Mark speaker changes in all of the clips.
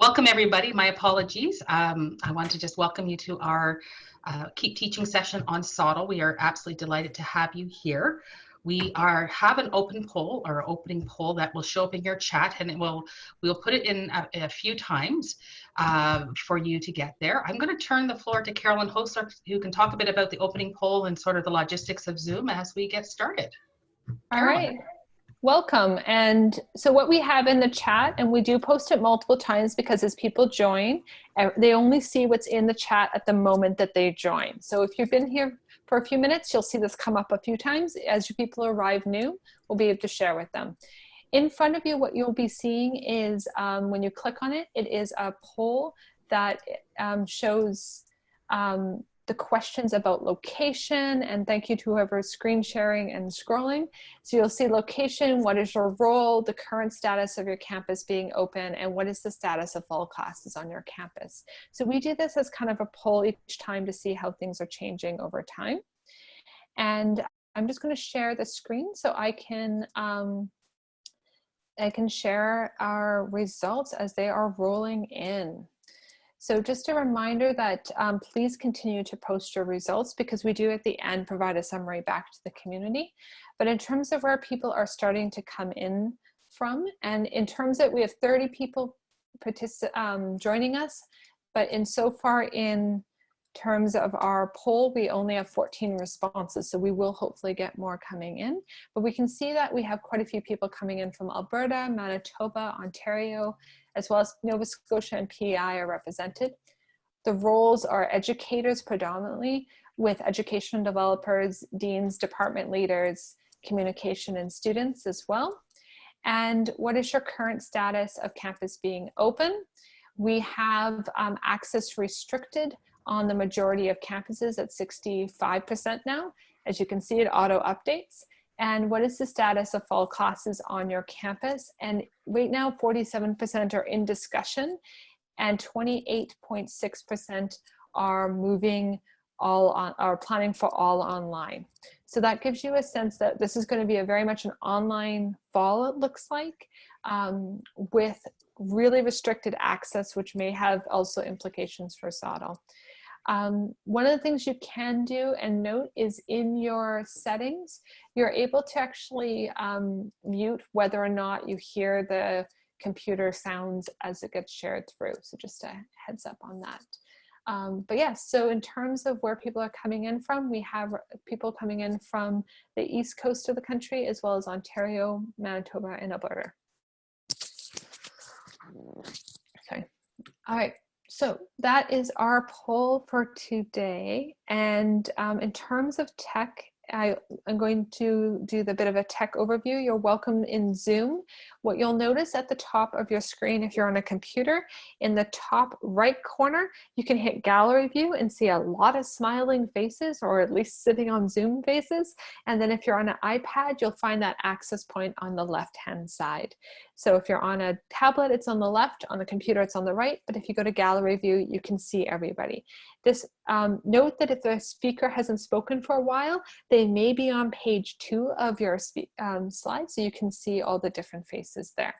Speaker 1: Welcome everybody, my apologies. I want to just welcome you to our Keep Teaching session on SoTL. We are absolutely delighted to have you here. We have an open poll or opening poll that will show up in your chat, and we'll put it in a few times for you to get there. I'm going to turn the floor to Carolyn Hostler, who can talk a bit about the opening poll and sort of the logistics of Zoom as we get started.
Speaker 2: All right. Welcome. And so what we have in the chat, and we do post it multiple times because as people join, they only see what's in the chat at the moment that they join. So if you've been here for a few minutes, you'll see this come up a few times. As you people arrive new, we'll be able to share with them. In front of you, what you'll be seeing is when you click on it, it is a poll that shows the questions about location, and thank you to whoever's screen sharing and scrolling. So you'll see location, what is your role, the current status of your campus being open, and what is the status of fall classes on your campus. So we do this as kind of a poll each time to see how things are changing over time. And I'm just going to share the screen so I can share our results as they are rolling in. So just a reminder that please continue to post your results because we do at the end provide a summary back to the community. But in terms of where people are starting to come in from, and in terms that we have 30 people joining us, but so far in terms of our poll, we only have 14 responses. So we will hopefully get more coming in. But we can see that we have quite a few people coming in from Alberta, Manitoba, Ontario, as well as Nova Scotia and PEI are represented. The roles are educators predominantly, with education developers, deans, department leaders, communication, and students as well. And what is your current status of campus being open? We have access restricted on the majority of campuses at 65% now. As you can see, it auto updates. And what is the status of fall classes on your campus? And right now, 47% are in discussion and 28.6% are moving are planning for all online. So that gives you a sense that this is going to be very much an online fall, it looks like, with really restricted access, which may have also implications for SoTL. One of the things you can do and note is in your settings, you're able to actually mute whether or not you hear the computer sounds as it gets shared through. So just a heads up on that. But yes, so in terms of where people are coming in from, we have people coming in from the east coast of the country, as well as Ontario, Manitoba, and Alberta. Sorry. All right. So that is our poll for today. And in terms of tech, I'm going to do the bit of a tech overview. You're welcome in Zoom. What you'll notice at the top of your screen, if you're on a computer, in the top right corner, you can hit gallery view and see a lot of smiling faces, or at least sitting on Zoom faces. And then if you're on an iPad, you'll find that access point on the left-hand side. So if you're on a tablet, it's on the left, on the computer, it's on the right. But if you go to gallery view, you can see everybody. This note that if the speaker hasn't spoken for a while, they may be on page 2 of your slides, so you can see all the different faces there.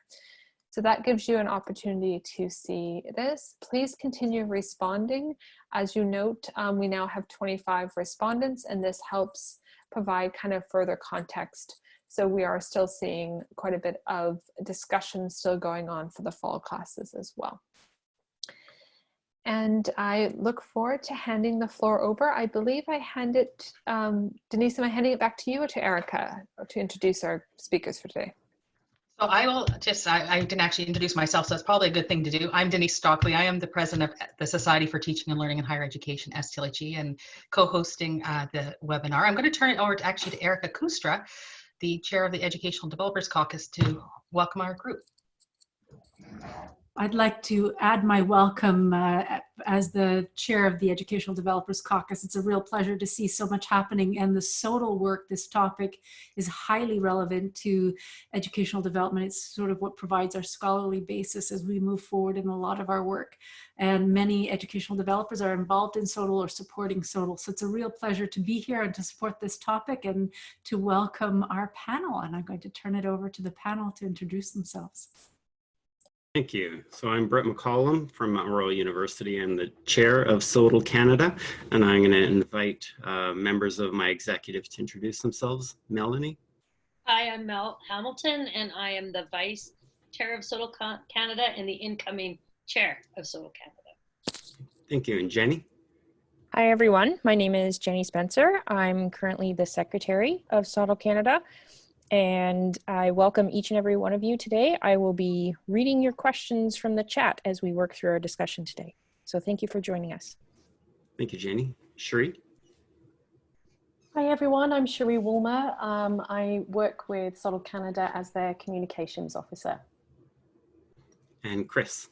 Speaker 2: So that gives you an opportunity to see this. Please continue responding. As you note, we now have 25 respondents, and this helps provide kind of further context. So we are still seeing quite a bit of discussion still going on for the fall classes as well. And I look forward to handing the floor over. I believe I hand it, Denise, am I handing it back to you or to Erica to introduce our speakers for today?
Speaker 1: So I will just, I didn't actually introduce myself, so it's probably a good thing to do. I'm Denise Stockley. I am the president of the Society for Teaching and Learning in Higher Education, STLHE, and co-hosting the webinar. I'm going to turn it over to Erica Kustra, the chair of the Educational Developers Caucus, to welcome our group.
Speaker 3: I'd like to add my welcome as the chair of the Educational Developers Caucus. It's a real pleasure to see so much happening, and the SoTL work, this topic, is highly relevant to educational development. It's sort of what provides our scholarly basis as we move forward in a lot of our work. And many educational developers are involved in SoTL or supporting SoTL. So it's a real pleasure to be here and to support this topic and to welcome our panel. And I'm going to turn it over to the panel to introduce themselves.
Speaker 4: Thank you. So I'm Brett McCollum from Mount Royal University. I'm the chair of SoTL Canada, and I'm going to invite members of my executive to introduce themselves. Melanie?
Speaker 5: Hi, I'm Mel Hamilton, and I am the vice chair of SoTL Canada and the incoming chair of SoTL Canada.
Speaker 4: Thank you. And Jeni?
Speaker 6: Hi, everyone. My name is Jeni Spencer. I'm currently the secretary of SoTL Canada, and I welcome each and every one of you today. I will be reading your questions from the chat as we work through our discussion today. So thank you for joining us.
Speaker 4: Thank you, Jeni. Cherie?
Speaker 7: Hi everyone, I'm Cherie Woolmer. I work with SoTL Canada as their communications officer.
Speaker 4: And Chris?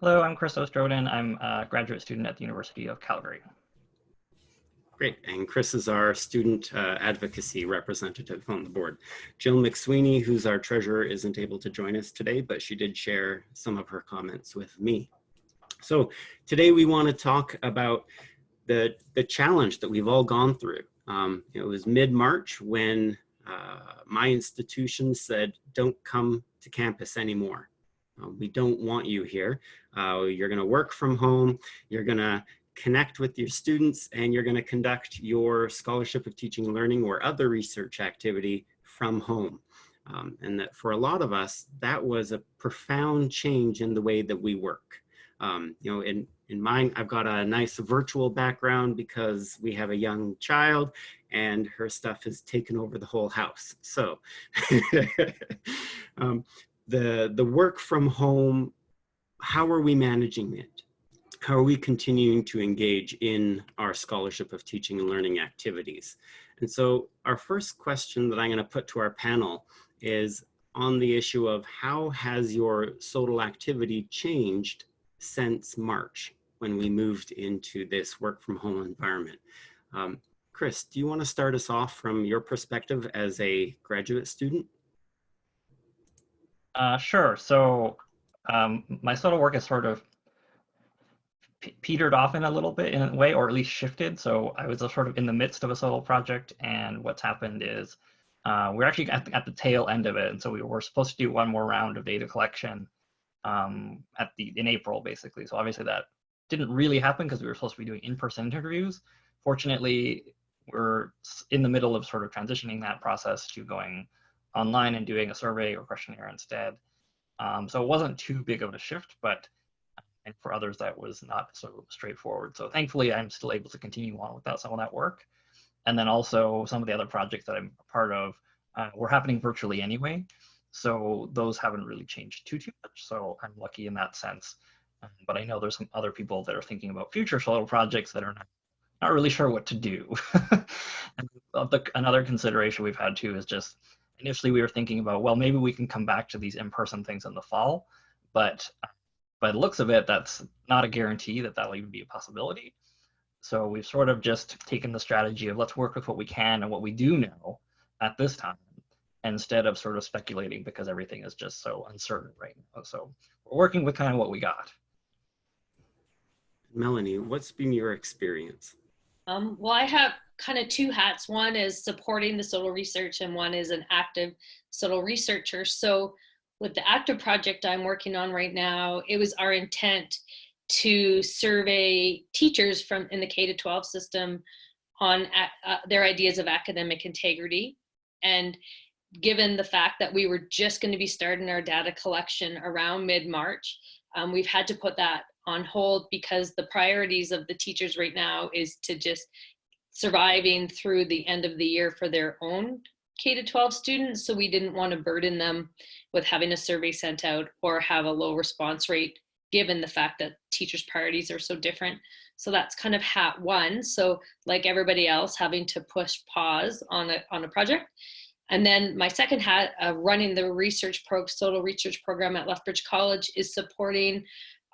Speaker 8: Hello, I'm Chris Ostrowdun. I'm a graduate student at the University of Calgary.
Speaker 4: Great. And Chris is our student advocacy representative on the board. Jill McSweeney, who's our treasurer, isn't able to join us today, but she did share some of her comments with me. So today we want to talk about the challenge that we've all gone through. It was mid-March when my institution said, don't come to campus anymore. We don't want you here. You're going to work from home. You're going to connect with your students, and you're going to conduct your Scholarship of Teaching and Learning or other research activity from home. And that for a lot of us, that was a profound change in the way that we work. In mine, I've got a nice virtual background because we have a young child and her stuff has taken over the whole house. So the work from home, how are we managing it? How are we continuing to engage in our Scholarship of Teaching and Learning activities? And so our first question that I'm going to put to our panel is on the issue of how has your SoTL activity changed since March when we moved into this work from home environment? Chris, do you want to start us off from your perspective as a graduate student?
Speaker 8: Sure. So my SoTL work has sort of petered off in a little bit in a way, or at least shifted. So I was sort of in the midst of a SoTL project, and what's happened is we're actually at the tail end of it. And so we were supposed to do one more round of data collection in April, basically. So obviously that didn't really happen because we were supposed to be doing in-person interviews. Fortunately, we're in the middle of sort of transitioning that process to going online and doing a survey or questionnaire instead. So it wasn't too big of a shift, but and for others that was not so straightforward. So thankfully, I'm still able to continue on without some of that work. And then also some of the other projects that I'm a part of were happening virtually anyway. So those haven't really changed too much. So I'm lucky in that sense. But I know there's some other people that are thinking about future SoTL projects that are not really sure what to do. And another consideration we've had too is just initially we were thinking about, well, maybe we can come back to these in-person things in the fall, but by the looks of it, that's not a guarantee that that'll even be a possibility. So we've sort of just taken the strategy of let's work with what we can and what we do know at this time, instead of sort of speculating because everything is just so uncertain right now. So we're working with kind of what we got.
Speaker 4: Melanie, what's been your experience?
Speaker 5: Well, I have kind of two hats. One is supporting the SoTL research and one is an active SoTL researcher. So with the active project I'm working on right now, it was our intent to survey teachers in the K-12 system on their ideas of academic integrity. And given the fact that we were just going to be starting our data collection around mid-March, we've had to put that on hold because the priorities of the teachers right now is to just surviving through the end of the year for their own K-12 students. So we didn't want to burden them with having a survey sent out or have a low response rate, given the fact that teachers' priorities are so different. So that's kind of hat one. So like everybody else, having to push pause on a project. And then my second hat, running the SoTL research program at Lethbridge College, is supporting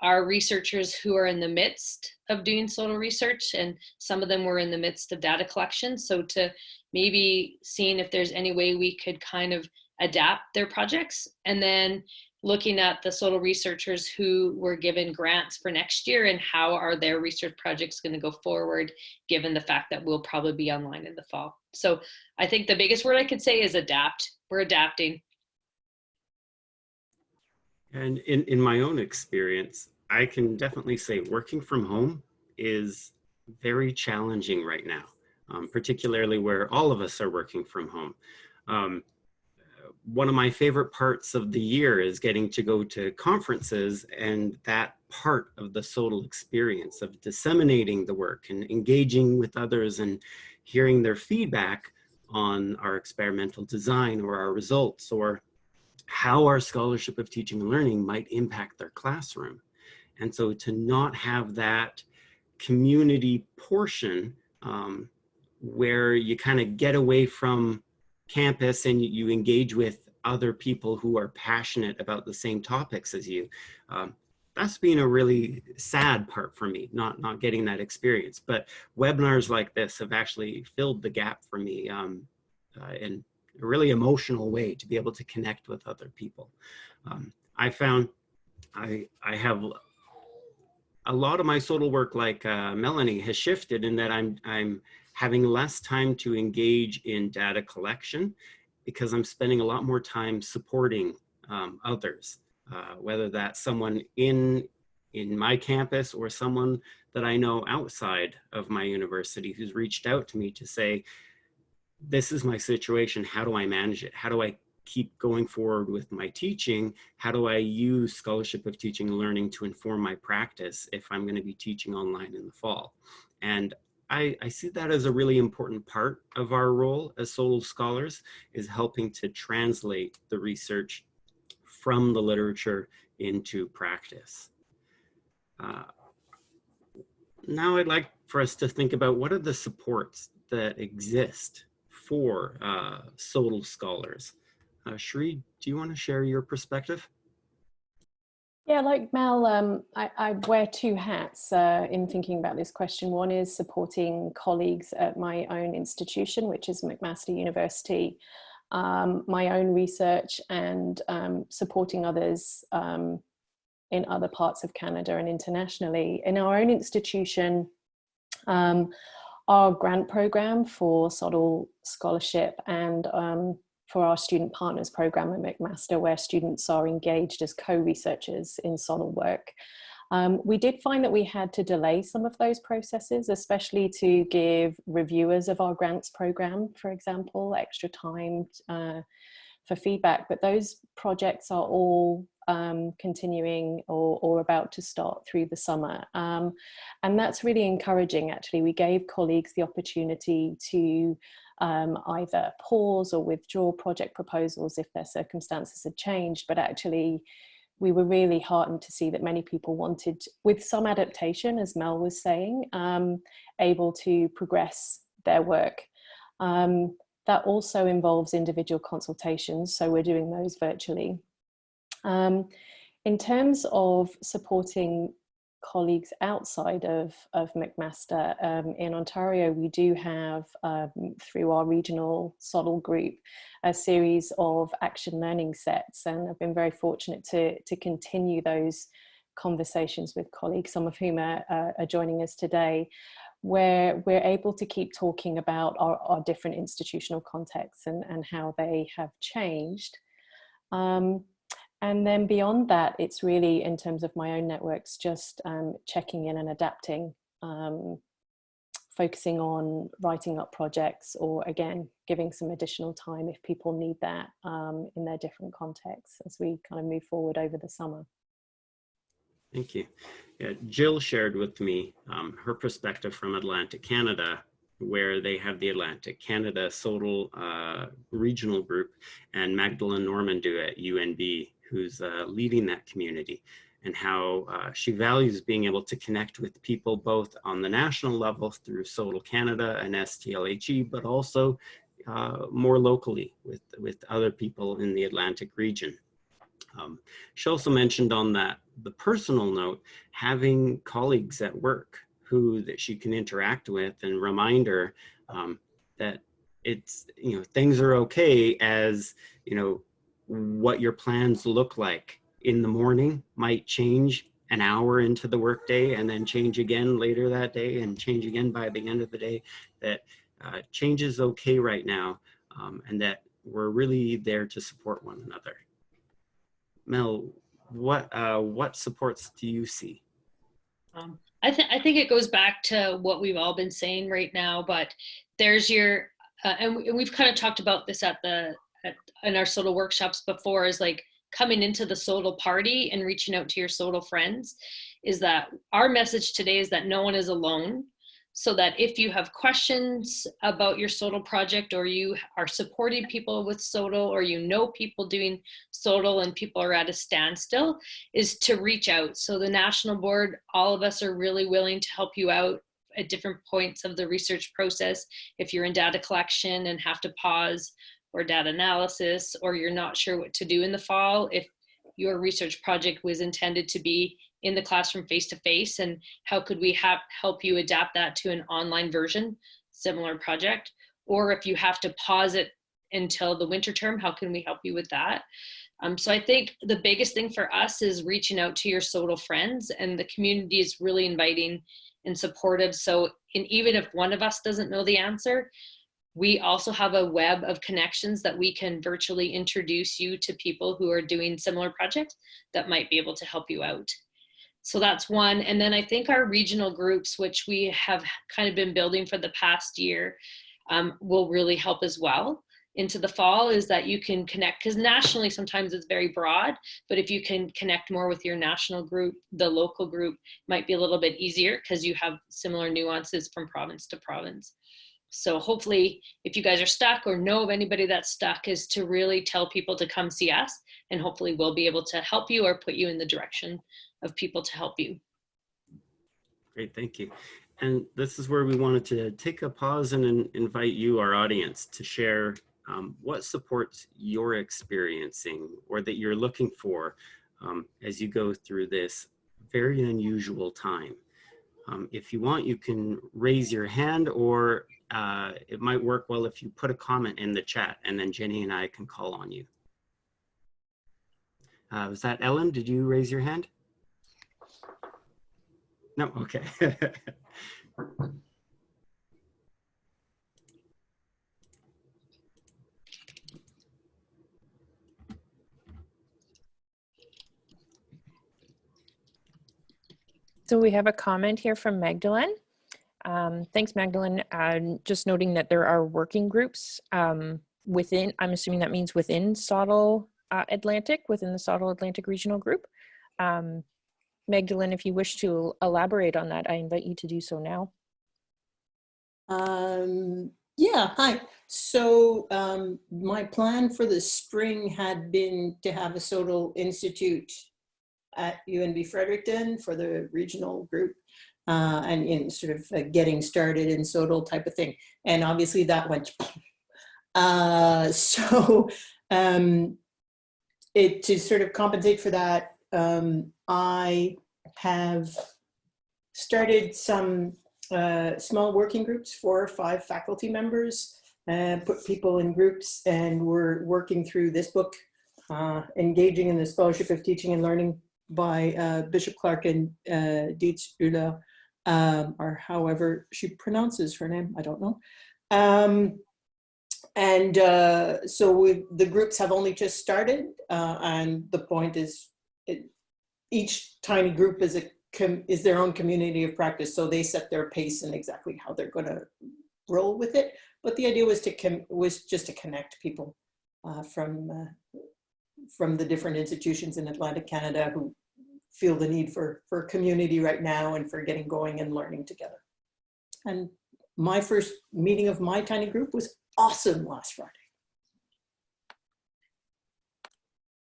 Speaker 5: our researchers who are in the midst of doing SoTL research, and some of them were in the midst of data collection. So to maybe seeing if there's any way we could kind of adapt their projects, and then looking at the SoTL researchers who were given grants for next year and how are their research projects going to go forward, given the fact that we'll probably be online in the fall. So I think the biggest word I could say is adapt. We're adapting.
Speaker 4: And in my own experience, I can definitely say working from home is very challenging right now, particularly where all of us are working from home. One of my favorite parts of the year is getting to go to conferences, and that part of the SoTL experience of disseminating the work and engaging with others and hearing their feedback on our experimental design or our results or how our scholarship of teaching and learning might impact their classroom. And so to not have that community portion where you kind of get away from campus and you engage with other people who are passionate about the same topics as you, that's been a really sad part for me, not getting that experience. But webinars like this have actually filled the gap for me in a really emotional way to be able to connect with other people. I found I have a lot of my SoTL work, like Melanie, has shifted in that I'm having less time to engage in data collection because I'm spending a lot more time supporting others, whether that's someone in my campus or someone that I know outside of my university who's reached out to me to say, this is my situation, how do I manage it? How do I keep going forward with my teaching? How do I use scholarship of teaching and learning to inform my practice if I'm going to be teaching online in the fall? And I see that as a really important part of our role as SoTL scholars, is helping to translate the research from the literature into practice. Now I'd like for us to think about what are the supports that exist for SoTL scholars. Cherie, do you want to share your perspective?
Speaker 7: Yeah, like Mel, I wear two hats in thinking about this question. One is supporting colleagues at my own institution, which is McMaster University, my own research, and supporting others in other parts of Canada and internationally. In our own institution, our grant program for SoTL scholarship and for our student partners program at McMaster, where students are engaged as co-researchers in SoTL work. We did find that we had to delay some of those processes, especially to give reviewers of our grants program, for example, extra time for feedback. But those projects are all continuing or about to start through the summer. And that's really encouraging, actually. We gave colleagues the opportunity to either pause or withdraw project proposals if their circumstances had changed, but actually we were really heartened to see that many people wanted, with some adaptation, as Mel was saying, able to progress their work. That also involves individual consultations, so we're doing those virtually. In terms of supporting colleagues outside of McMaster, in Ontario, we do have, through our regional SoTL group, a series of action learning sets, and I've been very fortunate to continue those conversations with colleagues, some of whom are joining us today, where we're able to keep talking about our different institutional contexts and how they have changed. And then beyond that, it's really, in terms of my own networks, just checking in and adapting, focusing on writing up projects, or again, giving some additional time if people need that in their different contexts as we kind of move forward over the summer.
Speaker 4: Thank you. Yeah, Jill shared with me her perspective from Atlantic Canada, where they have the Atlantic Canada SoTL regional group, and Magdalene Normandeau at UNB, who's leading that community, and how she values being able to connect with people both on the national level through SoTL Canada and STLHE, but also more locally with other people in the Atlantic region. She also mentioned on the personal note, having colleagues at work that she can interact with and remind her that it's, things are okay, as, what your plans look like in the morning might change an hour into the workday and then change again later that day and change again by the end of the day. That change is okay right now, and that we're really there to support one another. Mel, what supports do you see?
Speaker 5: I think it goes back to what we've all been saying right now, but there's your, and we've kind of talked about this in our SoTL workshops before, is like coming into the SoTL party and reaching out to your SoTL friends. Is that our message today is that no one is alone. So that if you have questions about your SoTL project, or you are supporting people with SoTL, or you know people doing SoTL and people are at a standstill, is to reach out. So the national board, all of us are really willing to help you out at different points of the research process. If you're in data collection and have to pause, or data analysis, or you're not sure what to do in the fall, if your research project was intended to be in the classroom face-to-face, and how could we help you adapt that to an online version, similar project? Or if you have to pause it until the winter term, how can we help you with that? So I think the biggest thing for us is reaching out to your SoTL friends, and the community is really inviting and supportive. So even if one of us doesn't know the answer, we also have a web of connections that we can virtually introduce you to people who are doing similar projects that might be able to help you out. So that's one. And then I think our regional groups, which we have kind of been building for the past year, will really help as well into the fall, is that you can connect, because nationally sometimes it's very broad, but if you can connect more with your national group, the local group might be a little bit easier because you have similar nuances from province to province. So hopefully, if you guys are stuck or know of anybody that's stuck, is to really tell people to come see us, and hopefully we'll be able to help you or put you in the direction of people to help you.
Speaker 4: Great, thank you. And this is where we wanted to take a pause and invite you, our audience, to share what supports you're experiencing or that you're looking for as you go through this very unusual time. If you want, you can raise your hand, or it might work well if you put a comment in the chat, and then Jeni and I can call on you. Was that Ellen? Did you raise your hand? No, okay.
Speaker 6: So we have a comment here from Magdalene. Thanks, Magdalene. Just noting that there are working groups within, I'm assuming that means within SoTL Atlantic, within the SoTL Atlantic Regional Group. Magdalene, if you wish to elaborate on that, I invite you to do so now.
Speaker 9: Yeah, hi. So my plan for the spring had been to have a SoTL Institute at UNB Fredericton for the regional group, and in sort of getting started in SoTL type of thing. And obviously that went, to sort of compensate for that, I have started some small working groups, 4 or 5 faculty members, put people in groups, and we're working through this book, Engaging in the Scholarship of Teaching and Learning by Bishop Clark and Dietz Ulla, or however she pronounces her name, I don't know. So the groups have only just started, and the point is each tiny group is their own community of practice, so they set their pace and exactly how they're going to roll with it. But the idea was just to connect people from the different institutions in Atlantic Canada who feel the need for community right now and for getting going and learning together. And my first meeting of my tiny group was awesome last Friday.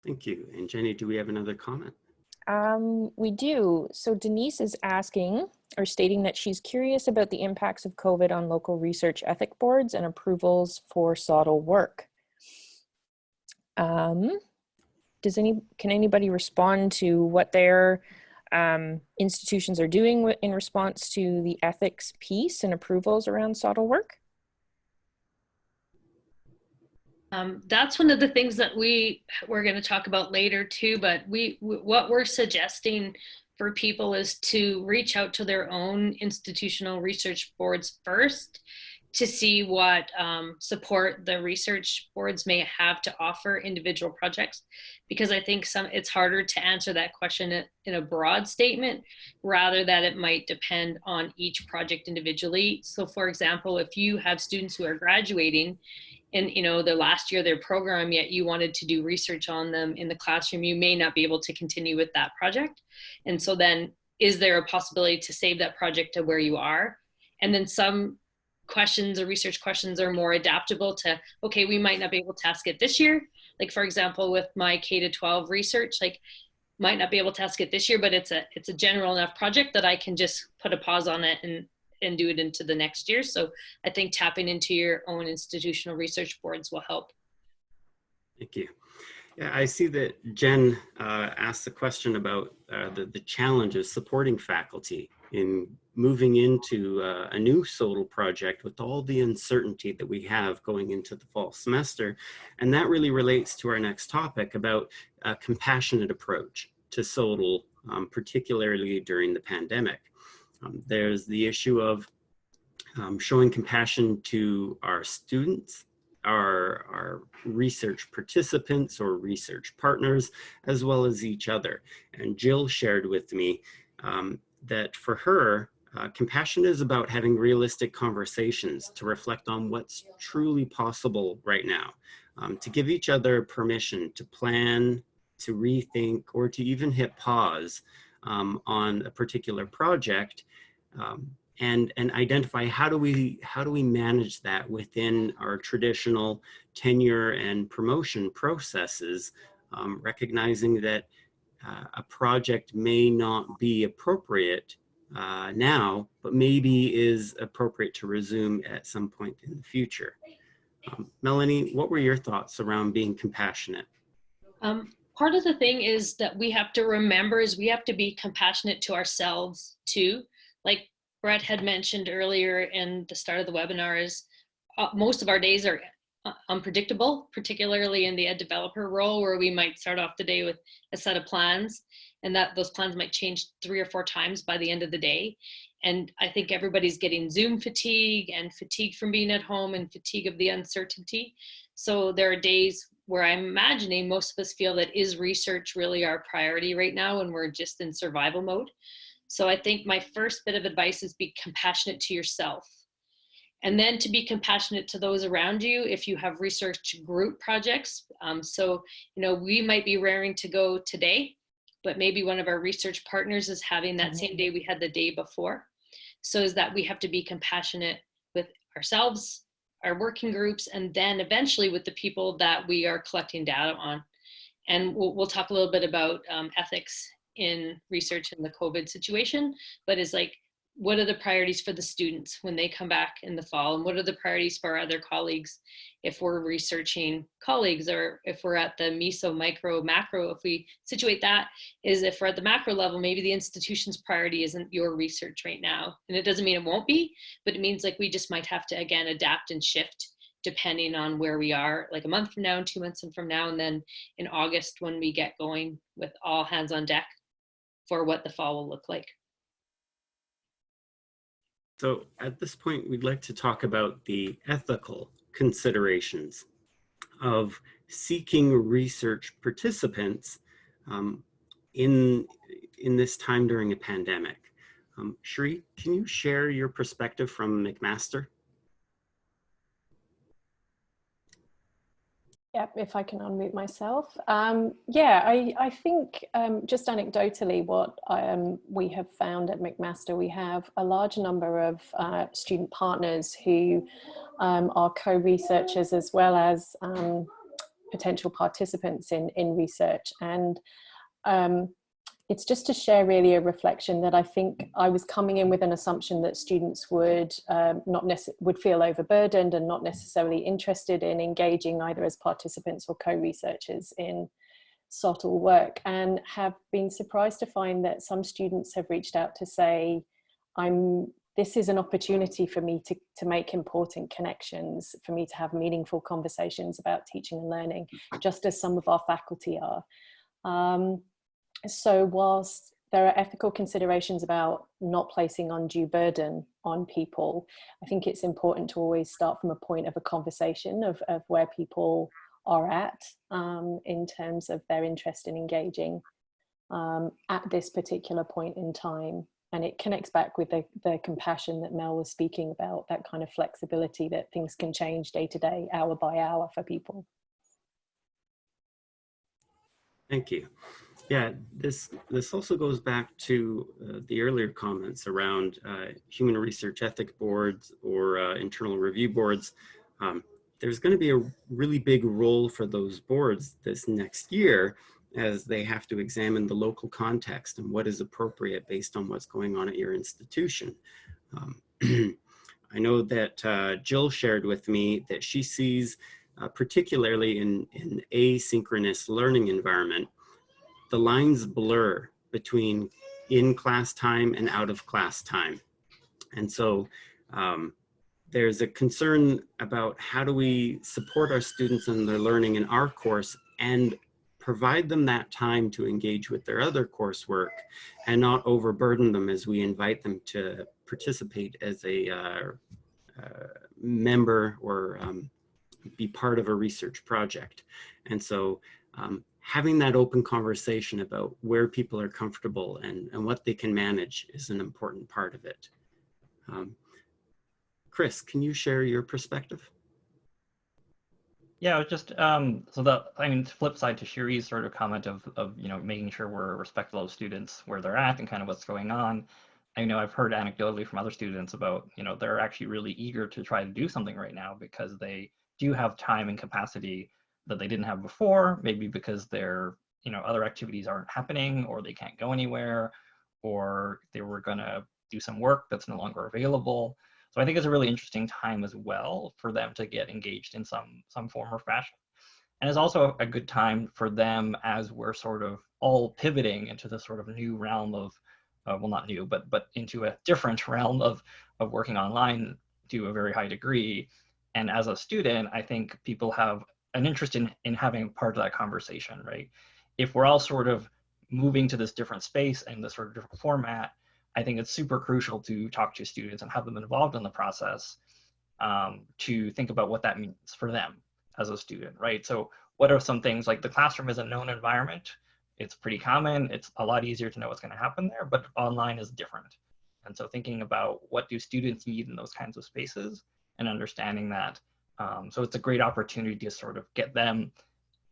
Speaker 4: Thank you. And Jeni, do we have another comment?
Speaker 6: We do. So Denise is asking or stating that she's curious about the impacts of COVID on local research ethic boards and approvals for SoTL work. Can anybody respond to what their institutions are doing in response to the ethics piece and approvals around SoTL work?
Speaker 5: That's one of the things that we're going to talk about later too, but what we're suggesting for people is to reach out to their own institutional research boards first to see what support the research boards may have to offer individual projects, because I think it's harder to answer that question in a broad statement, rather that it might depend on each project individually. So for example, if you have students who are graduating in their last year of their program, yet you wanted to do research on them in the classroom, you may not be able to continue with that project. And so then is there a possibility to save that project to where you are? And then some questions or research questions are more adaptable to, okay, we might not be able to ask it this year. Like for example, with my K-12 research, like might not be able to ask it this year, but it's a general enough project that I can just put a pause on it and do it into the next year. So I think tapping into your own institutional research boards will help. Thank you.
Speaker 4: Yeah, I see that Jen asked a question about the challenges supporting faculty in moving into a new SoTL project with all the uncertainty that we have going into the fall semester. And that really relates to our next topic about a compassionate approach to SoTL, particularly during the pandemic. There's the issue of showing compassion to our students, our research participants or research partners, as well as each other. And Jill shared with me that for her, compassion is about having realistic conversations to reflect on what's truly possible right now, to give each other permission to plan, to rethink, or to even hit pause on a particular project, and identify how do we manage that within our traditional tenure and promotion processes, recognizing that a project may not be appropriate now, but maybe is appropriate to resume at some point in the future. Melanie, what were your thoughts around being compassionate?
Speaker 5: Part of the thing is that we have to remember is we have to be compassionate to ourselves too. Like Brett had mentioned earlier in the start of the webinar, is most of our days are unpredictable, particularly in the ed developer role, where we might start off the day with a set of plans, and that those plans might change 3 or 4 times by the end of the day. And I think everybody's getting Zoom fatigue and fatigue from being at home and fatigue of the uncertainty. So there are days where I'm imagining most of us feel that is research really our priority right now, and we're just in survival mode. So I think my first bit of advice is be compassionate to yourself. And then to be compassionate to those around you if you have research group projects. So, we might be raring to go today, but maybe one of our research partners is having that same day we had the day before. So is that we have to be compassionate with ourselves, our working groups, and then eventually with the people that we are collecting data on. And we'll talk a little bit about ethics in research in the COVID situation, but is like, what are the priorities for the students when they come back in the fall? And what are the priorities for our other colleagues if we're researching colleagues, or if we're at the meso, micro, macro? If we situate that, is if we're at the macro level, maybe the institution's priority isn't your research right now. And it doesn't mean it won't be, but it means like we just might have to, again, adapt and shift depending on where we are, like a month from now and 2 months from now, and then in August when we get going with all hands on deck for what the fall will look like.
Speaker 4: So at this point, we'd like to talk about the ethical considerations of seeking research participants in this time during a pandemic. Cherie, can you share your perspective from McMaster?
Speaker 7: Yep, if I can unmute myself. Yeah, I think just anecdotally what we have found at McMaster, we have a large number of student partners who are co-researchers as well as potential participants in research. And it's just to share really a reflection that I think I was coming in with an assumption that students would would feel overburdened and not necessarily interested in engaging either as participants or co-researchers in SoTL work, and have been surprised to find that some students have reached out to say, this is an opportunity for me to make important connections, for me to have meaningful conversations about teaching and learning, just as some of our faculty are. So whilst there are ethical considerations about not placing undue burden on people. I think it's important to always start from a point of a conversation of where people are at in terms of their interest in engaging at this particular point in time. And it connects back with the compassion that Mel was speaking about, that kind of flexibility that things can change day to day, hour by hour for people.
Speaker 4: Thank you. Yeah, this also goes back to the earlier comments around human research ethic boards or internal review boards. There's going to be a really big role for those boards this next year, as they have to examine the local context and what is appropriate based on what's going on at your institution. I know that Jill shared with me that she sees, particularly in asynchronous learning environment, the lines blur between in-class time and out-of-class time. And so there's a concern about how do we support our students in their learning in our course and provide them that time to engage with their other coursework and not overburden them as we invite them to participate as a member or be part of a research project. And so having that open conversation about where people are comfortable and what they can manage is an important part of it. Chris, can you share your perspective?
Speaker 8: Yeah, just flip side to Cherie's sort of comment of making sure we're respectful of students where they're at and kind of what's going on. I know I've heard anecdotally from other students about they're actually really eager to try to do something right now because they do have time and capacity that they didn't have before, maybe because their other activities aren't happening or they can't go anywhere, or they were gonna do some work that's no longer available. So I think it's a really interesting time as well for them to get engaged in some form or fashion. And it's also a good time for them as we're sort of all pivoting into this sort of new realm of, well, not new, but into a different realm of working online to a very high degree. And as a student, I think people have an interest in having part of that conversation, right? If we're all sort of moving to this different space and this sort of different format, I think it's super crucial to talk to students and have them involved in the process to think about what that means for them as a student, right? So what are some things, like the classroom is a known environment. It's pretty common. It's a lot easier to know what's going to happen there, but online is different. And so thinking about what do students need in those kinds of spaces and understanding that. So it's a great opportunity to sort of get them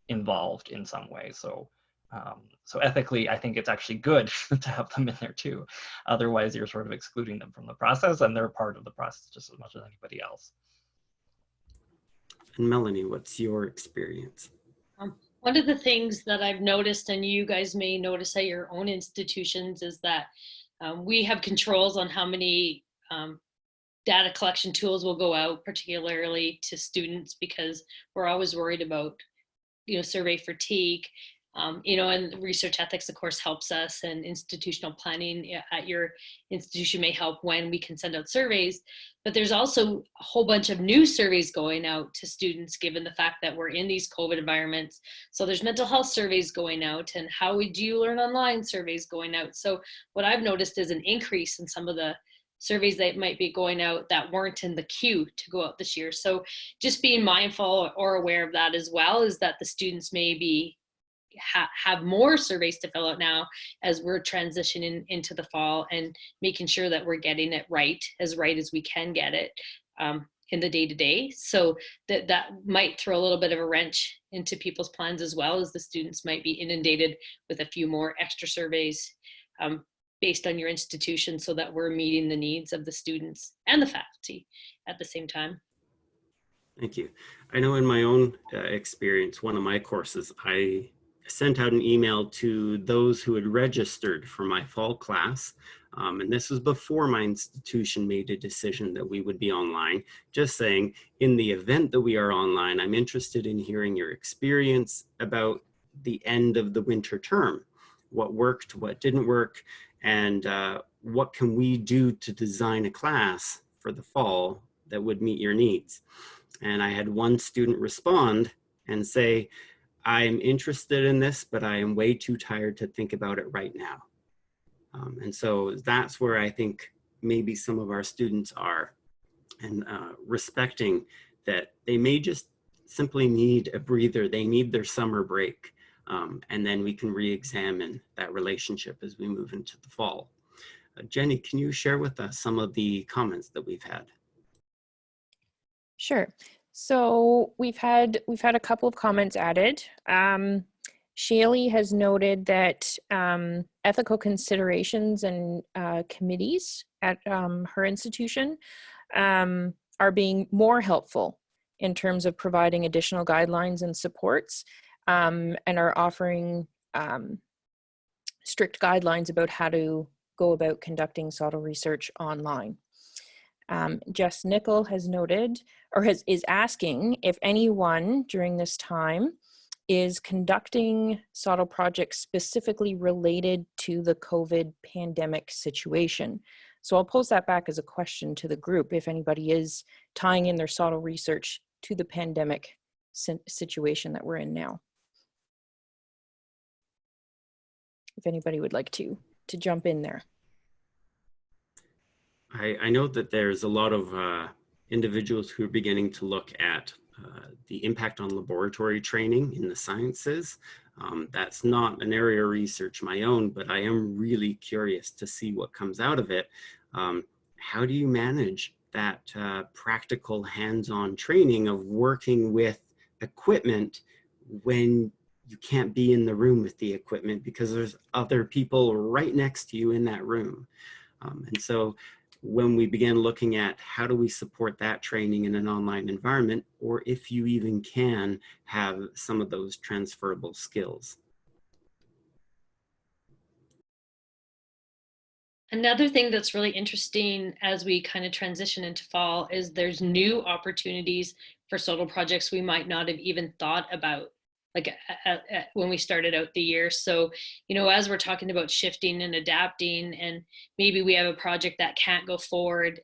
Speaker 8: involved in some way. So ethically, I think it's actually good to have them in there too. Otherwise, you're sort of excluding them from the process, and they're part of the process just as much as anybody else.
Speaker 4: And Melanie, what's your experience?
Speaker 5: One of the things that I've noticed, and you guys may notice at your own institutions, is that we have controls on how many data collection tools will go out, particularly to students, because we're always worried about survey fatigue. And research ethics, of course, helps us, and institutional planning at your institution may help when we can send out surveys. But there's also a whole bunch of new surveys going out to students, given the fact that we're in these COVID environments. So there's mental health surveys going out, and how would you learn online surveys going out. So what I've noticed is an increase in some of the surveys that might be going out that weren't in the queue to go out this year. So just being mindful or aware of that as well, is that the students maybe have more surveys to fill out now as we're transitioning into the fall, and making sure that we're getting it right as we can get it in the day-to-day. So that might throw a little bit of a wrench into people's plans, as well as the students might be inundated with a few more extra surveys based on your institution, so that we're meeting the needs of the students and the faculty at the same time.
Speaker 4: Thank you. I know in my own experience, one of my courses, I sent out an email to those who had registered for my fall class. And this was before my institution made a decision that we would be online, just saying, in the event that we are online, I'm interested in hearing your experience about the end of the winter term. What worked, what didn't work, and what can we do to design a class for the fall that would meet your needs. And I had one student respond and say, I'm interested in this, but I am way too tired to think about it right now. And so that's where I think maybe some of our students are, and respecting that they may just simply need a breather, they need their summer break, and then we can re-examine that relationship as we move into the fall. Jenny, can you share with us some of the comments that we've had?
Speaker 6: Sure. So we've had a couple of comments added. Cherie has noted that ethical considerations and committees at her institution are being more helpful in terms of providing additional guidelines and supports, and are offering strict guidelines about how to go about conducting SoTL research online. Jess Nickel has noted, or is asking if anyone during this time is conducting SoTL projects specifically related to the COVID pandemic situation. So I'll pose that back as a question to the group, if anybody is tying in their SoTL research to the pandemic situation that we're in now. If anybody would like to jump in there.
Speaker 4: I know that there's a lot of individuals who are beginning to look at the impact on laboratory training in the sciences. That's not an area of research my own, but I am really curious to see what comes out of it. How do you manage that practical hands-on training of working with equipment when you can't be in the room with the equipment because there's other people right next to you in that room? And so when we began looking at how do we support that training in an online environment, or if you even can have some of those transferable skills.
Speaker 5: Another thing that's really interesting as we kind of transition into fall is there's new opportunities for SoTL projects we might not have even thought about, like when we started out the year. So, you know, as we're talking about shifting and adapting, and maybe we have a project that can't go forward,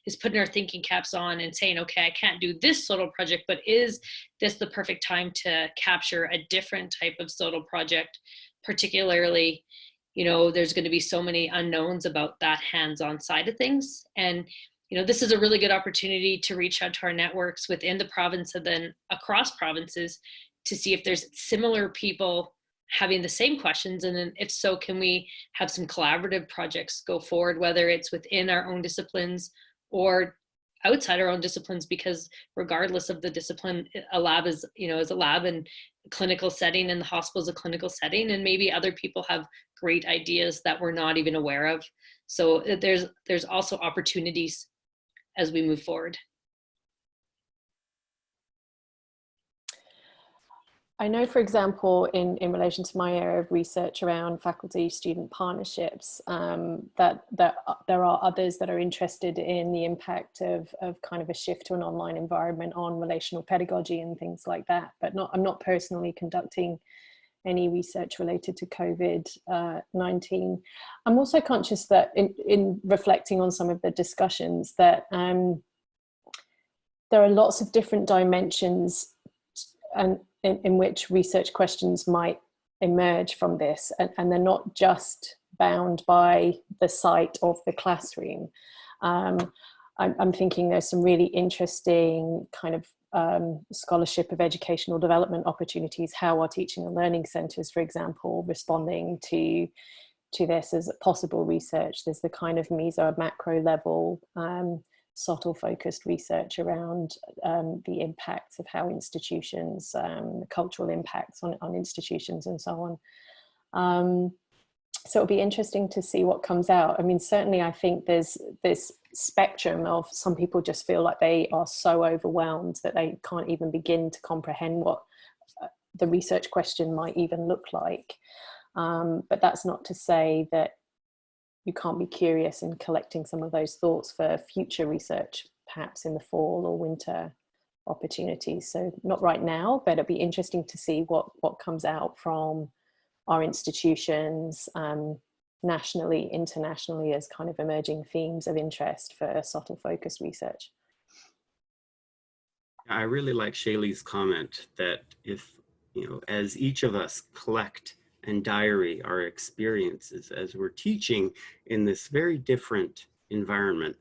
Speaker 5: is putting our thinking caps on and saying, okay, I can't do this SoTL project, but is this the perfect time to capture a different type of SoTL project? Particularly, you know, there's going to be so many unknowns about that hands-on side of things. And you know, this is a really good opportunity to reach out to our networks within the province and then across provinces to see if there's similar people having the same questions. And then if so, can we have some collaborative projects go forward, whether it's within our own disciplines or outside our own disciplines, because regardless of the discipline, a lab is, you know, is a lab and clinical setting, and the hospital is a clinical setting, and maybe other people have great ideas that we're not even aware of. So there's also opportunities as we move forward.
Speaker 7: I know, for example, in relation to my area of research around faculty-student partnerships, that there are others that are interested in the impact of kind of a shift to an online environment on relational pedagogy and things like that. But I'm not personally conducting any research related to COVID-19. I'm also conscious that in reflecting on some of the discussions that there are lots of different dimensions and in which research questions might emerge from this, and they're not just bound by the site of the classroom. I'm thinking there's some really interesting kind of scholarship of educational development opportunities. How are teaching and learning centres, for example, responding to this as possible research? There's the kind of meso macro level SoTL focused research around the impacts of how institutions, the cultural impacts on institutions and so on. So it'll be interesting to see what comes out. I mean, certainly I think there's this spectrum of some people just feel like they are so overwhelmed that they can't even begin to comprehend what the research question might even look like. But that's not to say that you can't be curious in collecting some of those thoughts for future research, perhaps in the fall or winter opportunities. So not right now, but it'll be interesting to see what comes out from our institutions, nationally, internationally, as kind of emerging themes of interest for SoTL focused research.
Speaker 4: I really like Shaylee's comment that if, you know, as each of us collect and diary our experiences as we're teaching in this very different environment.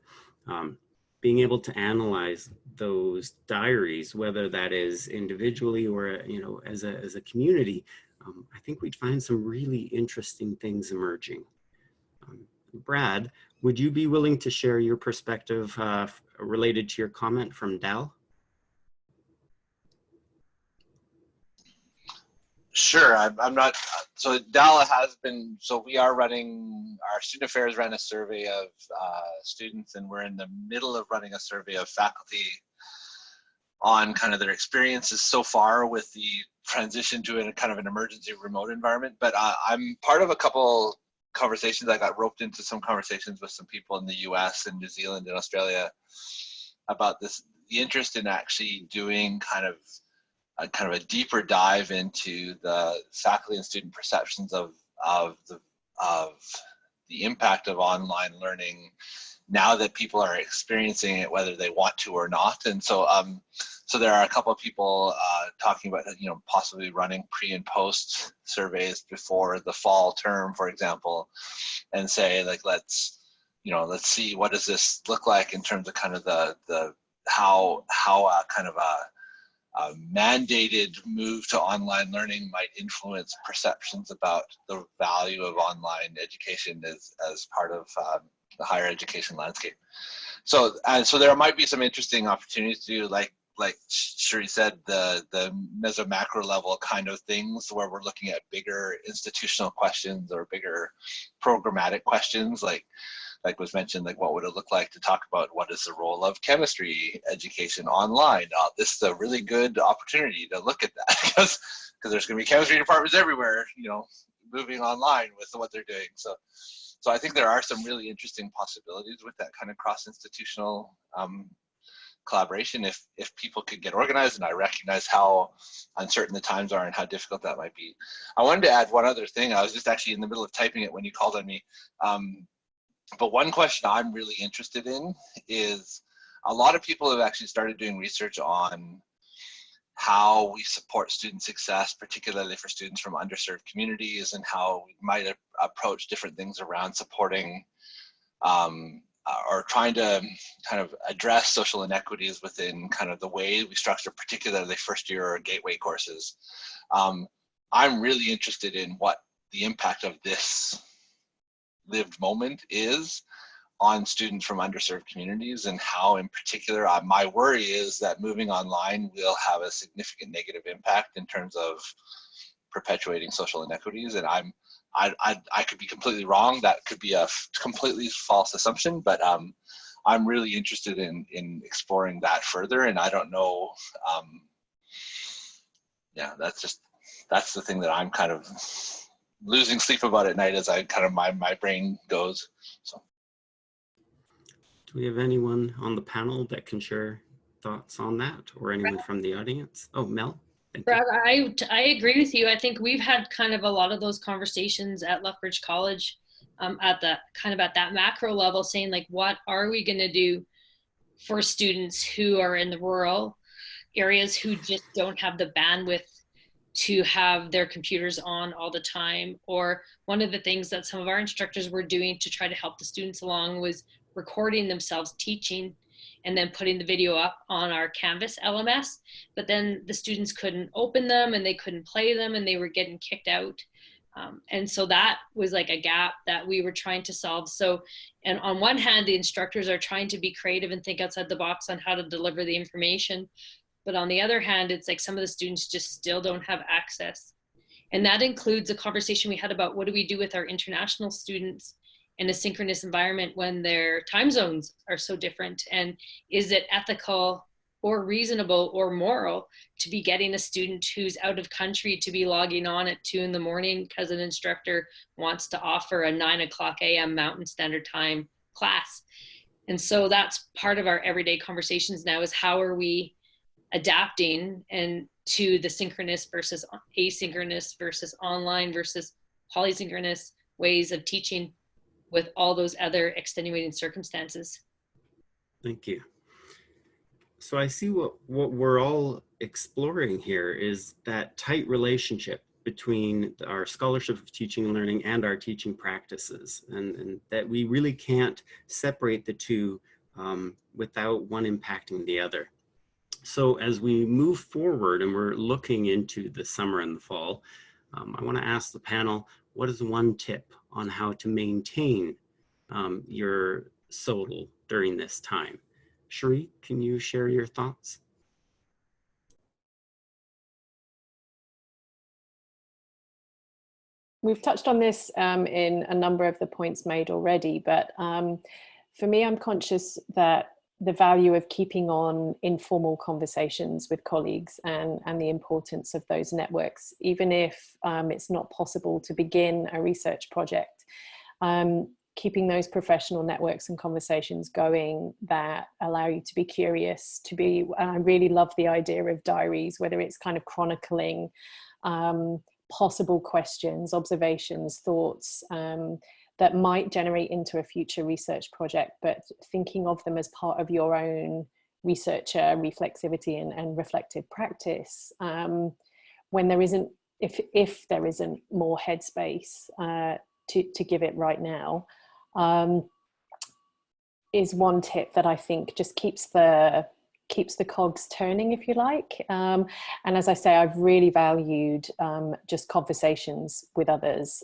Speaker 4: Being able to analyze those diaries, whether that is individually or as a community, I think we'd find some really interesting things emerging. Brad, would you be willing to share your perspective related to your comment from Dal?
Speaker 10: Sure, I'm not, so Dal has been, so we are running, our student affairs ran a survey of students, and we're in the middle of running a survey of faculty on kind of their experiences so far with the transition to a kind of an emergency remote environment. But I'm part of a couple conversations. I got roped into some conversations with some people in the US and New Zealand and Australia about this, the interest in actually doing kind of a deeper dive into the faculty and student perceptions of the impact of online learning now that people are experiencing it, whether they want to or not. And so so there are a couple of people talking about possibly running pre and post surveys before the fall term, for example, and say like let's see what does this look like in terms of kind of the how kind of a mandated move to online learning might influence perceptions about the value of online education as part of the higher education landscape. So there might be some interesting opportunities to do, like Cherie said, the meso macro level kind of things where we're looking at bigger institutional questions or bigger programmatic questions, like was mentioned, like what would it look like to talk about what is the role of chemistry education online? This is a really good opportunity to look at that because there's going to be chemistry departments everywhere, moving online with what they're doing. So I think there are some really interesting possibilities with that kind of cross-institutional collaboration if people could get organized, and I recognize how uncertain the times are and how difficult that might be. I wanted to add one other thing. I was just actually in the middle of typing it when you called on me. But one question I'm really interested in is a lot of people have actually started doing research on how we support student success, particularly for students from underserved communities, and how we might approach different things around supporting or trying to kind of address social inequities within kind of the way we structure particularly first year or gateway courses. I'm really interested in what the impact of this lived moment is on students from underserved communities, and how in particular my worry is that moving online will have a significant negative impact in terms of perpetuating social inequities. And I could be completely wrong. That could be a completely false assumption, but I'm really interested in exploring that further. And I don't know, yeah, that's the thing that I'm kind of losing sleep about at night as I kind of my brain goes. So,
Speaker 4: do we have anyone on the panel that can share thoughts on that, or anyone from the audience? Oh, Mel.
Speaker 5: Brad, I agree with you. I think we've had kind of a lot of those conversations at Lethbridge College at that macro level, saying like, what are we going to do for students who are in the rural areas who just don't have the bandwidth to have their computers on all the time? Or one of the things that some of our instructors were doing to try to help the students along was recording themselves teaching and then putting the video up on our Canvas LMS, but then the students couldn't open them and they couldn't play them and they were getting kicked out. And so that was like a gap that we were trying to solve. So, and on one hand, the instructors are trying to be creative and think outside the box on how to deliver the information. But on the other hand, it's like some of the students just still don't have access. And that includes a conversation we had about what do we do with our international students in a synchronous environment when their time zones are so different? And is it ethical or reasonable or moral to be getting a student who's out of country to be logging on at 2 in the morning because an instructor wants to offer a 9 a.m. Mountain Standard Time class? And so that's part of our everyday conversations now, is how are we adapting and to the synchronous versus asynchronous versus online versus polysynchronous ways of teaching with all those other extenuating circumstances.
Speaker 4: Thank you. So I see what we're all exploring here is that tight relationship between our scholarship of teaching and learning and our teaching practices, and that we really can't separate the two without one impacting the other. So as we move forward and we're looking into the summer and the fall, I want to ask the panel, what is one tip on how to maintain your SoTL during this time? Cherie, can you share your thoughts?
Speaker 7: We've touched on this in a number of the points made already, but for me, I'm conscious that the value of keeping on informal conversations with colleagues and the importance of those networks, even if it's not possible to begin a research project, keeping those professional networks and conversations going that allow you to be curious, to be, I really love the idea of diaries, whether it's kind of chronicling possible questions, observations, thoughts, that might generate into a future research project, but thinking of them as part of your own researcher reflexivity and reflective practice, when there isn't, if there isn't more headspace to give it right now, is one tip that I think just keeps the cogs turning, if you like. And as I say, I've really valued just conversations with others.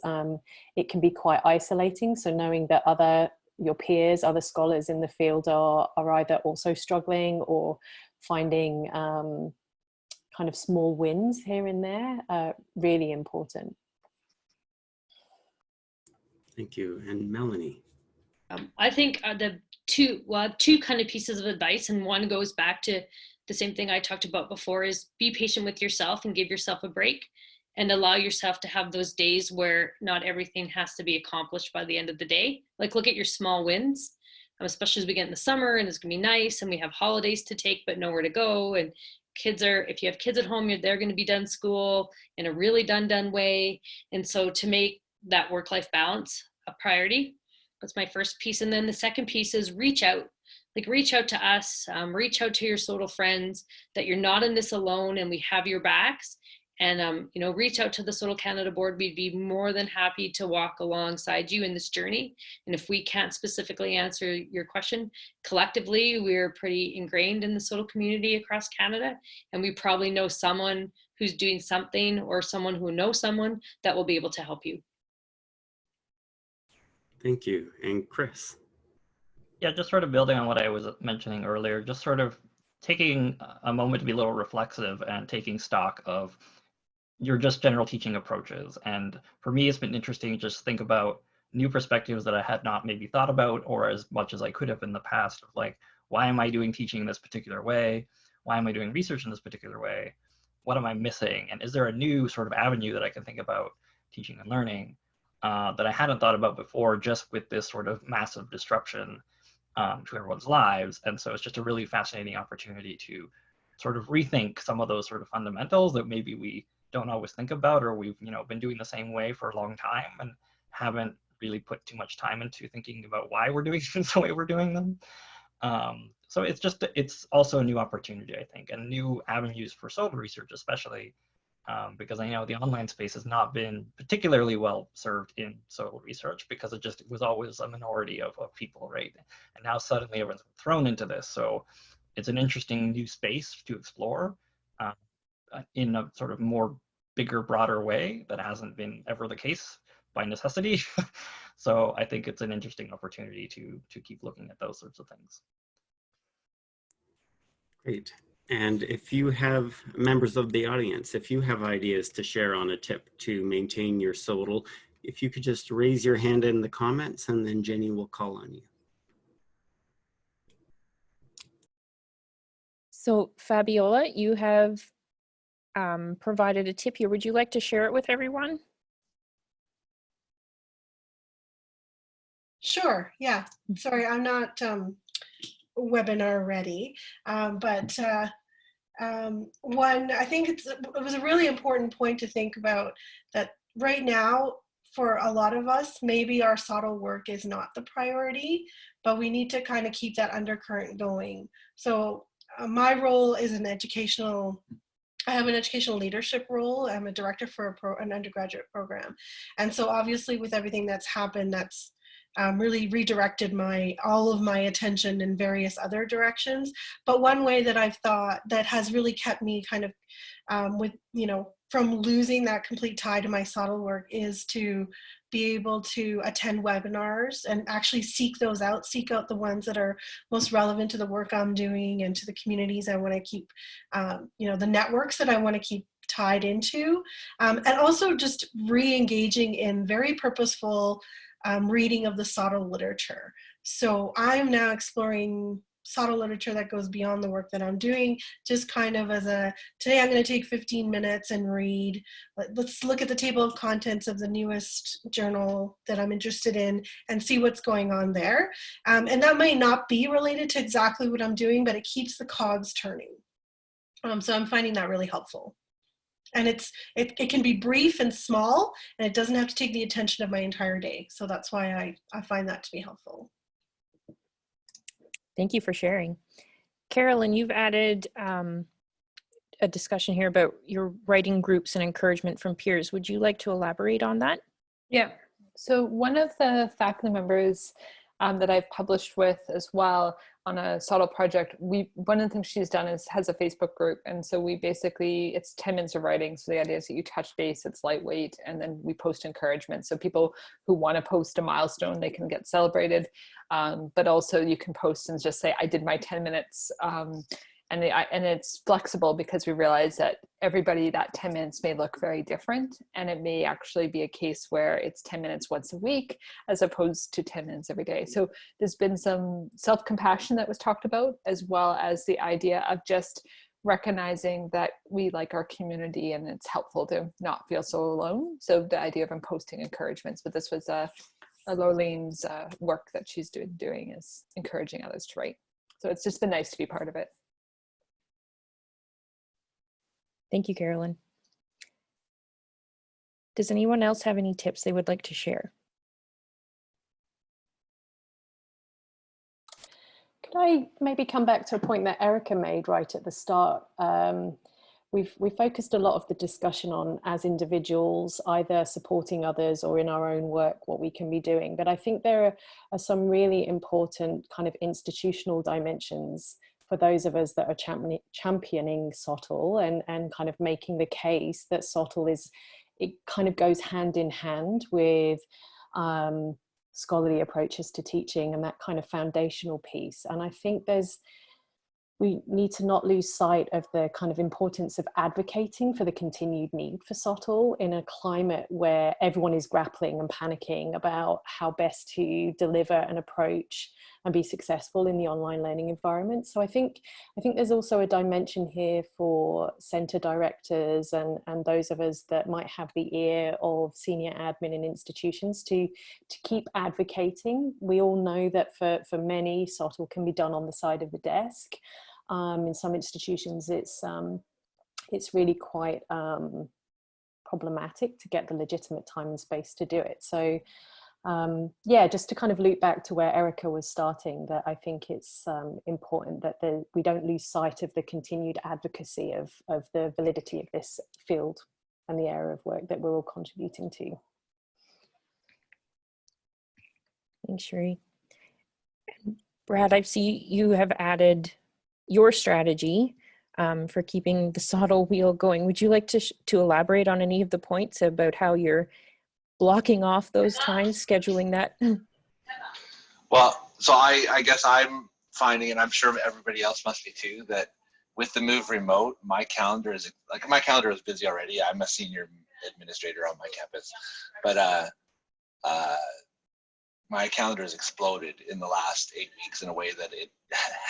Speaker 7: It can be quite isolating. So knowing that your peers, other scholars in the field are either also struggling or finding kind of small wins here and there, really important.
Speaker 4: Thank you. And Melanie?
Speaker 5: I think the two kind of pieces of advice, and one goes back to the same thing I talked about before, is be patient with yourself and give yourself a break and allow yourself to have those days where not everything has to be accomplished by the end of the day. Like, look at your small wins, especially as we get in the summer and it's gonna be nice and we have holidays to take but nowhere to go, and if you have kids at home, they're going to be done school in a really done way. And so to make that work-life balance a priority, that's my first piece. And then the second piece is reach out. Like, reach out to us, reach out to your SoTL friends, that you're not in this alone and we have your backs. And, reach out to the SoTL Canada board. We'd be more than happy to walk alongside you in this journey. And if we can't specifically answer your question, collectively, we're pretty ingrained in the SoTL community across Canada. And we probably know someone who's doing something or someone who knows someone that will be able to help you.
Speaker 4: Thank you. And Chris?
Speaker 8: Yeah, just sort of building on what I was mentioning earlier, just sort of taking a moment to be a little reflexive and taking stock of your just general teaching approaches. And for me, it's been interesting to just think about new perspectives that I had not maybe thought about, or as much as I could have in the past, of like, why am I doing teaching in this particular way? Why am I doing research in this particular way? What am I missing? And is there a new sort of avenue that I can think about teaching and learning that I hadn't thought about before, just with this sort of massive disruption to everyone's lives? And so it's just a really fascinating opportunity to sort of rethink some of those sort of fundamentals that maybe we don't always think about, or we've been doing the same way for a long time and haven't really put too much time into thinking about why we're doing things the way we're doing them. So it's also a new opportunity, I think, and new avenues for SoTL research, especially because I know the online space has not been particularly well served in SoTL research, because it was always a minority of people, right? And now suddenly everyone's thrown into this. So it's an interesting new space to explore in a sort of more bigger, broader way that hasn't been ever the case by necessity. So I think it's an interesting opportunity to keep looking at those sorts of things.
Speaker 4: Great. And if you have members of the audience, if you have ideas to share on a tip to maintain your SoTL, if you could just raise your hand in the comments, and then Jeni will call on you.
Speaker 6: So Fabiola, you have provided a tip here. Would you like to share it with everyone?
Speaker 11: Sure, yeah. Sorry, I'm not webinar ready, but one, I think it was a really important point to think about, that right now, for a lot of us, maybe our SoTL work is not the priority, but we need to kind of keep that undercurrent going. So my role is an educational I have an educational leadership role. I'm a director for an undergraduate program. And so obviously with everything that's happened, that's really redirected all of my attention in various other directions. But one way that I've thought that has really kept me kind of from losing that complete tie to my SoTL work is to be able to attend webinars and actually seek those out, seek out the ones that are most relevant to the work I'm doing and to the communities I want to keep, the networks that I want to keep tied into, and also just re-engaging in very purposeful reading of the SoTL literature. So I'm now exploring SoTL literature that goes beyond the work that I'm doing, just kind of as today I'm going to take 15 minutes and read, let's look at the table of contents of the newest journal that I'm interested in and see what's going on there. And that might not be related to exactly what I'm doing, but it keeps the cogs turning. So I'm finding that really helpful. And it can be brief and small, and it doesn't have to take the attention of my entire day. So that's why I find that to be helpful.
Speaker 6: Thank you for sharing. Carolyn, you've added a discussion here about your writing groups and encouragement from peers. Would you like to elaborate on that?
Speaker 2: Yeah, so one of the faculty members that I've published with as well on a SoTL project, one of the things she's done is has a Facebook group. And so we basically, it's 10 minutes of writing. So the idea is that you touch base, it's lightweight, and then we post encouragement. So people who want to post a milestone, they can get celebrated. But also you can post and just say, I did my 10 minutes. And it's flexible because we realize that everybody, that 10 minutes may look very different. And it may actually be a case where it's 10 minutes once a week as opposed to 10 minutes every day. So there's been some self-compassion that was talked about, as well as the idea of just recognizing that we like our community and it's helpful to not feel so alone. So the idea of posting encouragements, but this was Lorleen's work that she's doing is encouraging others to write. So it's just been nice to be part of it.
Speaker 6: Thank you, Carolyn. Does anyone else have any tips they would like to share?
Speaker 7: Could I maybe come back to a point that Erica made right at the start? We've focused a lot of the discussion on, as individuals, either supporting others or in our own work, what we can be doing. But I think there are some really important kind of institutional dimensions for those of us that are championing SoTL and kind of making the case that SoTL it kind of goes hand in hand with scholarly approaches to teaching and that kind of foundational piece. And I think we need to not lose sight of the kind of importance of advocating for the continued need for SoTL in a climate where everyone is grappling and panicking about how best to deliver an approach and be successful in the online learning environment. So I think there's also a dimension here for centre directors and those of us that might have the ear of senior admin in institutions to keep advocating. We all know that for many, SoTL can be done on the side of the desk. In some institutions, it's really quite problematic to get the legitimate time and space to do it. So yeah, just to kind of loop back to where Erica was starting, that I think it's important that we don't lose sight of the continued advocacy of the validity of this field and the area of work that we're all contributing to.
Speaker 6: Thanks, Cherie. Brad, I see you have added your strategy for keeping the SoTL wheel going. Would you like to elaborate on any of the points about how you're blocking off those times, scheduling that?
Speaker 10: Well, so I guess I'm finding, and I'm sure everybody else must be too, that with the move remote, my calendar is busy already. I'm a senior administrator on my campus, but my calendar has exploded in the last 8 weeks in a way that it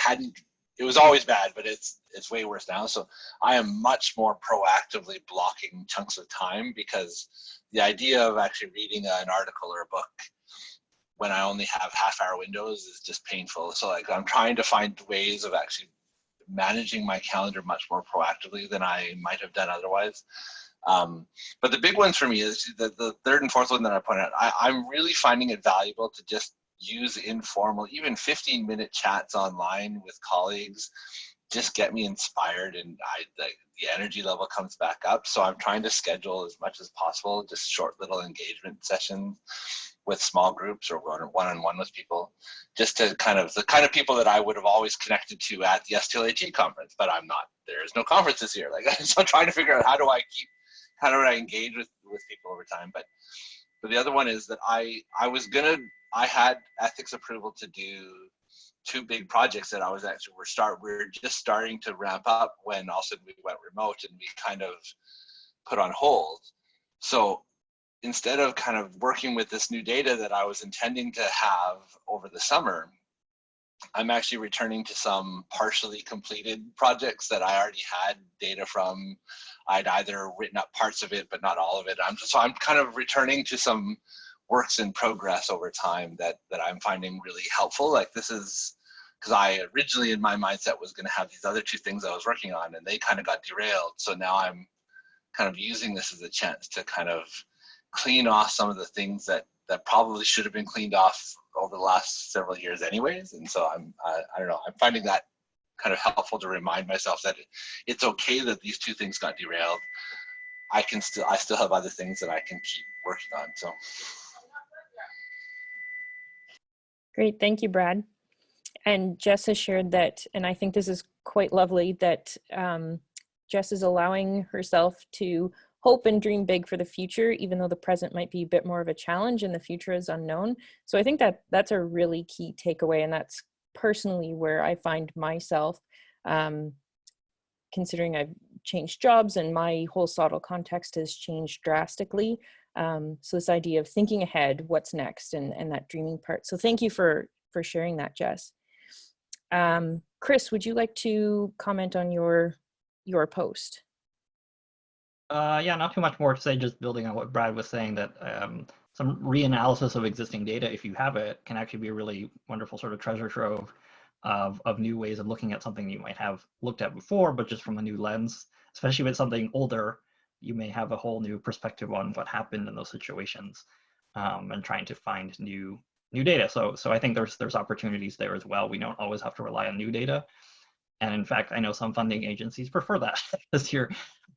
Speaker 10: hadn't. It was always bad, but it's way worse now. So I am much more proactively blocking chunks of time, because the idea of actually reading an article or a book when I only have half-hour windows is just painful. So like I'm trying to find ways of actually managing my calendar much more proactively than I might have done otherwise. But the big ones for me is the third and fourth one that I pointed out. I'm really finding it valuable to just use informal, even 15-minute chats online with colleagues just get me inspired, and the energy level comes back up. So I'm trying to schedule as much as possible, just short little engagement sessions with small groups or one-on-one with people, just to the kind of people that I would have always connected to at the STLHE conference, but I'm not. There is no conference this year. So I'm trying to figure out how do I engage with people over time. But the other one is that I had ethics approval to do 2 big projects that we're just starting to ramp up when all of a sudden we went remote and we kind of put on hold. So instead of kind of working with this new data that I was intending to have over the summer, I'm actually returning to some partially completed projects that I already had data from. I'd either written up parts of it, but not all of it. I'm kind of returning to some works in progress over time that I'm finding really helpful. Like, this is because I originally in my mindset was going to have these other 2 things I was working on, and they kind of got derailed. So now I'm kind of using this as a chance to kind of clean off some of the things that probably should have been cleaned off over the last several years anyways. And so I don't know, I'm finding that kind of helpful to remind myself that it's okay that these 2 things got derailed. I still have other things that I can keep working on. So
Speaker 6: Great, thank you, Brad. And Jess has shared that, and I think this is quite lovely, that Jess is allowing herself to hope and dream big for the future, even though the present might be a bit more of a challenge and the future is unknown. So I think that that's a really key takeaway, and that's personally where I find myself, considering I've changed jobs and my whole SoTL context has changed drastically. So this idea of thinking ahead, what's next, and that dreaming part. So thank you for sharing that, Jess. Chris, would you like to comment on your post?
Speaker 8: Yeah, not too much more to say, just building on what Brad was saying, that some reanalysis of existing data, if you have it, can actually be a really wonderful sort of treasure trove of new ways of looking at something you might have looked at before, but just from a new lens. Especially with something older, you may have a whole new perspective on what happened in those situations, and trying to find new data. So I think there's opportunities there as well. We don't always have to rely on new data. And in fact, I know some funding agencies prefer that, because you're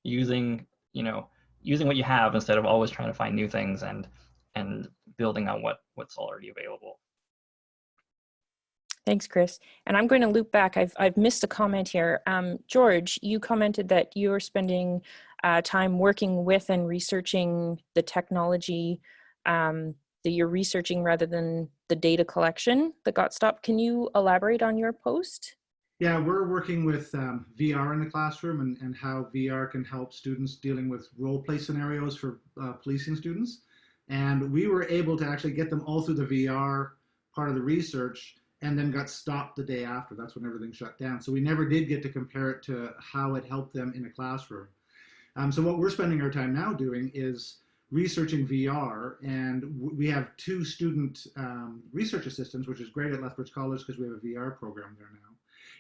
Speaker 8: using what you have instead of always trying to find new things and building on what's already available.
Speaker 6: Thanks, Chris. And I'm going to loop back. I've missed a comment here. George, you commented that you're spending time working with and researching the technology that you're researching rather than the data collection that got stopped. Can you elaborate on your post?
Speaker 12: Yeah, we're working with VR in the classroom and how VR can help students dealing with role play scenarios for policing students. And we were able to actually get them all through the VR part of the research, and then got stopped the day after. That's when everything shut down. So we never did get to compare it to how it helped them in a classroom. So what we're spending our time now doing is researching VR, and we have 2 student research assistants, which is great at Lethbridge College because we have a VR program there now.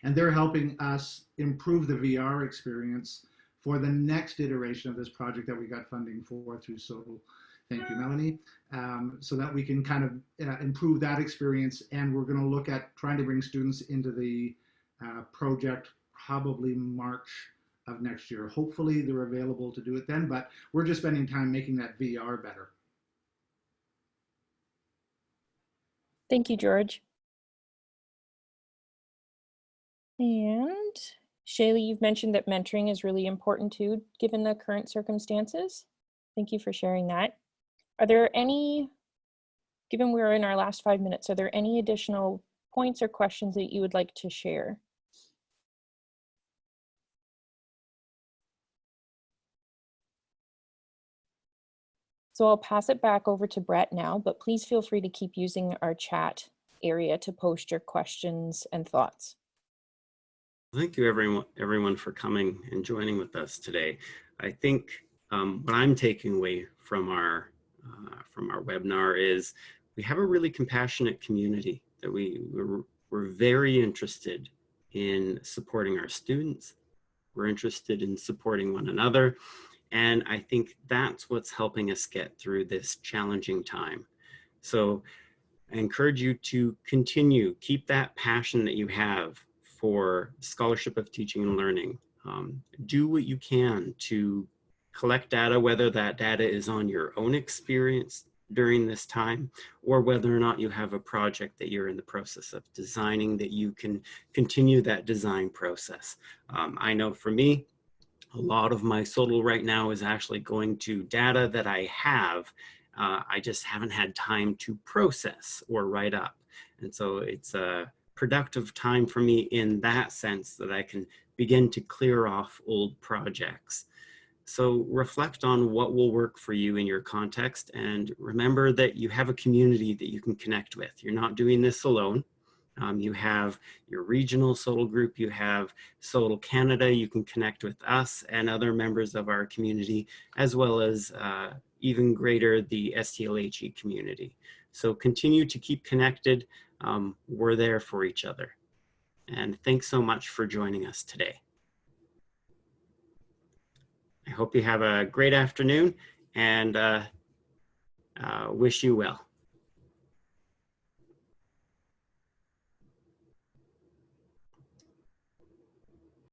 Speaker 12: And they're helping us improve the VR experience for the next iteration of this project that we got funding for through SoTL. Thank you, Melanie. So that we can kind of improve that experience. And we're going to look at trying to bring students into the project probably March of next year. Hopefully they're available to do it then, but we're just spending time making that VR better.
Speaker 6: Thank you, George. And Shaylee, you've mentioned that mentoring is really important too, given the current circumstances. Thank you for sharing that. Are there any, given we're in our last 5 minutes, are there any additional points or questions that you would like to share? So I'll pass it back over to Brett now, but please feel free to keep using our chat area to post your questions and thoughts.
Speaker 4: Thank you, everyone for coming and joining with us today. I think what I'm taking away from our webinar is we have a really compassionate community, that we're very interested in supporting our students. We're interested in supporting one another. And I think that's what's helping us get through this challenging time. So I encourage you to keep that passion that you have for Scholarship of Teaching and Learning. Do what you can to collect data, whether that data is on your own experience during this time, or whether or not you have a project that you're in the process of designing, that you can continue that design process. I know for me, a lot of my SoTL right now is actually going to data that I have. I just haven't had time to process or write up. And so it's a productive time for me in that sense, that I can begin to clear off old projects. So reflect on what will work for you in your context, and remember that you have a community that you can connect with. You're not doing this alone. You have your regional SoTL group, you have SoTL Canada, you can connect with us and other members of our community, as well as even greater, the STLHE community. So continue to keep connected. We're there for each other. And thanks so much for joining us today. I hope you have a great afternoon, and wish you well.